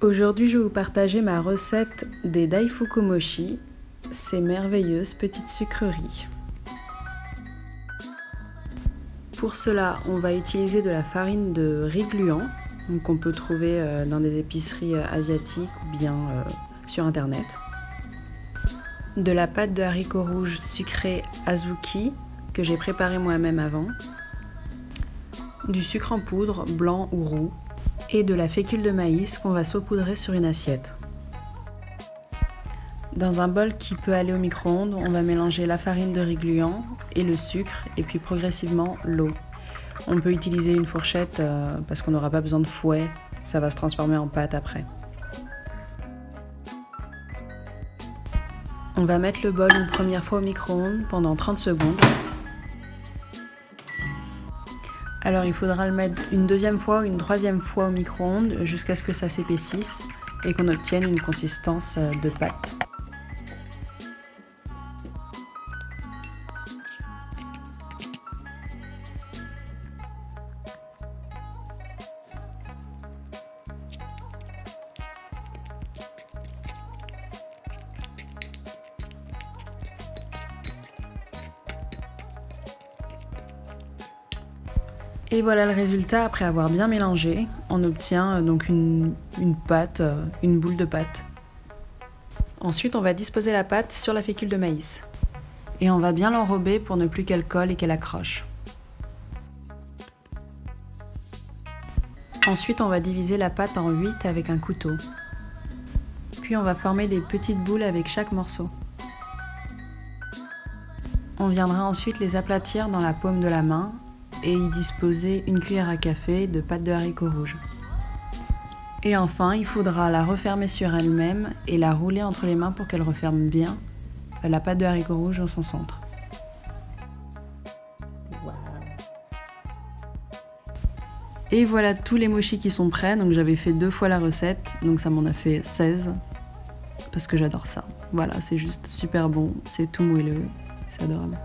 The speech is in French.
Aujourd'hui, je vais vous partager ma recette des Daifuku Mochi, ces merveilleuses petites sucreries. Pour cela, on va utiliser de la farine de riz gluant, qu'on peut trouver dans des épiceries asiatiques ou bien sur internet. De la pâte de haricots rouges sucrée Azuki, que j'ai préparée moi-même avant. Du sucre en poudre, blanc ou roux. Et de la fécule de maïs qu'on va saupoudrer sur une assiette. Dans un bol qui peut aller au micro-ondes, on va mélanger la farine de riz gluant et le sucre et puis progressivement l'eau. On peut utiliser une fourchette parce qu'on n'aura pas besoin de fouet, ça va se transformer en pâte après. On va mettre le bol une première fois au micro-ondes pendant 30 secondes. Alors il faudra le mettre une deuxième fois ou une troisième fois au micro-ondes jusqu'à ce que ça s'épaississe et qu'on obtienne une consistance de pâte. Et voilà le résultat après avoir bien mélangé. On obtient donc une pâte, une boule de pâte. Ensuite, on va disposer la pâte sur la fécule de maïs. Et on va bien l'enrober pour ne plus qu'elle colle et qu'elle accroche. Ensuite, on va diviser la pâte en 8 avec un couteau. Puis on va former des petites boules avec chaque morceau. On viendra ensuite les aplatir dans la paume de la main et y disposer une cuillère à café de pâte de haricots rouges. Et enfin, il faudra la refermer sur elle-même et la rouler entre les mains pour qu'elle referme bien la pâte de haricots rouges dans son centre. Et voilà tous les mochis qui sont prêts, donc j'avais fait 2 fois la recette, donc ça m'en a fait 16, parce que j'adore ça. Voilà, c'est juste super bon, c'est tout moelleux, c'est adorable.